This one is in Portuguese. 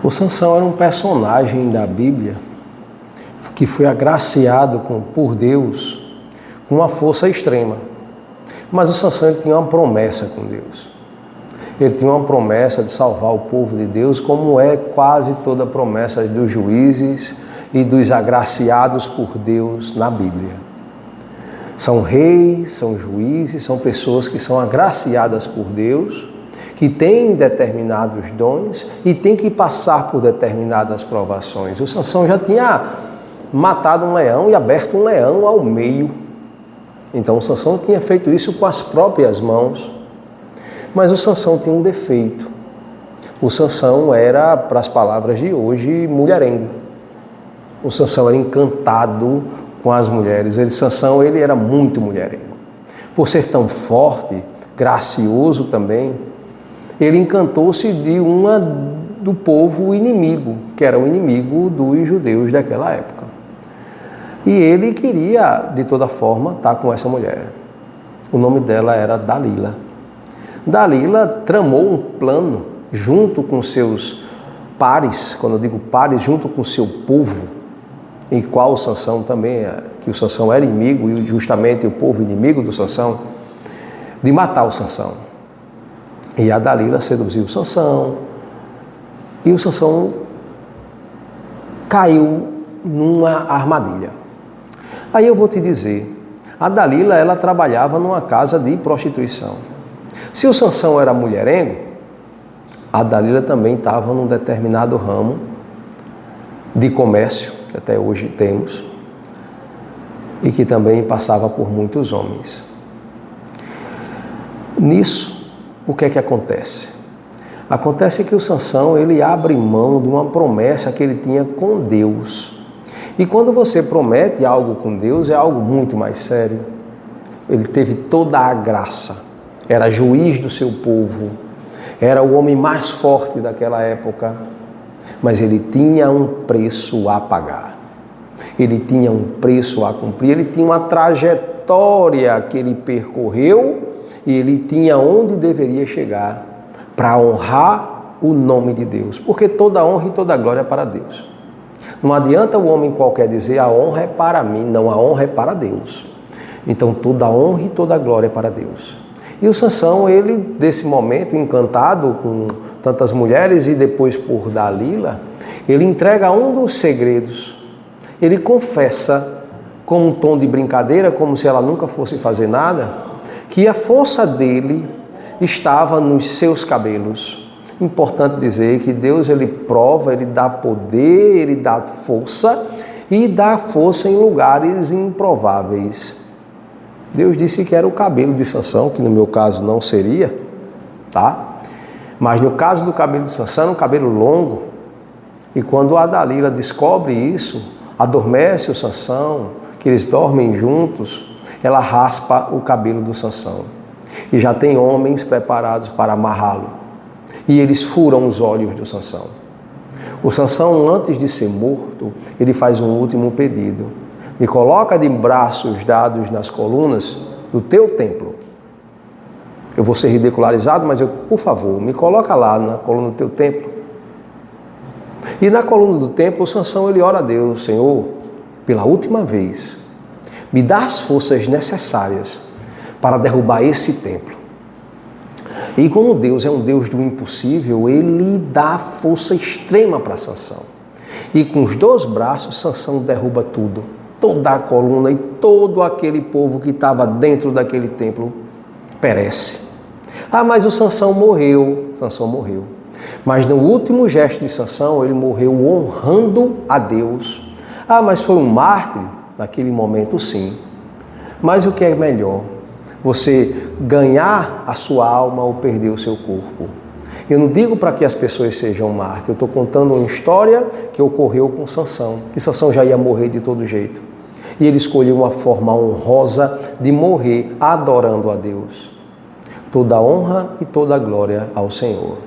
O Sansão era um personagem da Bíblia que foi agraciado por Deus com uma força extrema. Mas o Sansão ele tinha uma promessa com Deus. Ele tinha uma promessa de salvar o povo de Deus, como é quase toda a promessa dos juízes e dos agraciados por Deus na Bíblia. São reis, são juízes, são pessoas que são agraciadas por Deus, que têm determinados dons e têm que passar por determinadas provações. O Sansão já tinha matado um leão e aberto um leão ao meio. Então o Sansão tinha feito isso com as próprias mãos. Mas o Sansão tinha um defeito. O Sansão era, para as palavras de hoje, mulherengo. O Sansão era encantado com as mulheres. Sansão ele era muito mulherengo. Por ser tão forte, gracioso também, ele encantou-se do povo inimigo, que era o inimigo dos judeus daquela época. E ele queria, de toda forma, estar com essa mulher. O nome dela era Dalila. Dalila tramou um plano junto com seus pares, quando eu digo pares, junto com seu povo, em qual o Sansão também, que o Sansão era inimigo, e justamente o povo inimigo do Sansão, de matar o Sansão. E a Dalila seduziu o Sansão, e o Sansão caiu numa armadilha. Aí eu vou te dizer, a Dalila ela trabalhava numa casa de prostituição. Se o Sansão era mulherengo, a Dalila também estava num determinado ramo de comércio, que até hoje temos, e que também passava por muitos homens. Nisso, o que é que acontece? Acontece que o Sansão ele abre mão de uma promessa que ele tinha com Deus. E quando você promete algo com Deus, é algo muito mais sério. Ele teve toda a graça. Era juiz do seu povo, era o homem mais forte daquela época, mas ele tinha um preço a pagar, ele tinha um preço a cumprir, ele tinha uma trajetória que ele percorreu e ele tinha onde deveria chegar para honrar o nome de Deus, porque toda honra e toda glória é para Deus. Não adianta o homem qualquer dizer a honra é para mim, não, a honra é para Deus. Então toda honra e toda glória é para Deus. E o Sansão, ele, desse momento, encantado com tantas mulheres e depois por Dalila, ele entrega um dos segredos. Ele confessa, com um tom de brincadeira, como se ela nunca fosse fazer nada, que a força dele estava nos seus cabelos. Importante dizer que Deus, ele prova, ele dá poder, ele dá força e dá força em lugares improváveis. Deus disse que era o cabelo de Sansão, que no meu caso não seria, tá? Mas no caso do cabelo de Sansão, era um cabelo longo. E quando a Dalila descobre isso, adormece o Sansão, que eles dormem juntos, ela raspa o cabelo do Sansão. E já tem homens preparados para amarrá-lo. E eles furam os olhos do Sansão. O Sansão, antes de ser morto, ele faz um último pedido. Me coloca de braços dados nas colunas do teu templo. Eu vou ser ridicularizado, mas por favor, me coloca lá na coluna do teu templo. E na coluna do templo, o Sansão ele ora a Deus, Senhor, pela última vez, me dá as forças necessárias para derrubar esse templo. E como Deus é um Deus do impossível, ele dá força extrema para Sansão. E com os 2 braços, Sansão derruba tudo. Toda a coluna e todo aquele povo que estava dentro daquele templo perece. Ah, mas o Sansão morreu. Sansão morreu. Mas no último gesto de Sansão, ele morreu honrando a Deus. Ah, mas foi um mártir? Naquele momento, sim. Mas o que é melhor? Você ganhar a sua alma ou perder o seu corpo? Eu não digo para que as pessoas sejam mártires. Eu estou contando uma história que ocorreu com Sansão. Que Sansão já ia morrer de todo jeito. E ele escolheu uma forma honrosa de morrer adorando a Deus. Toda honra e toda glória ao Senhor.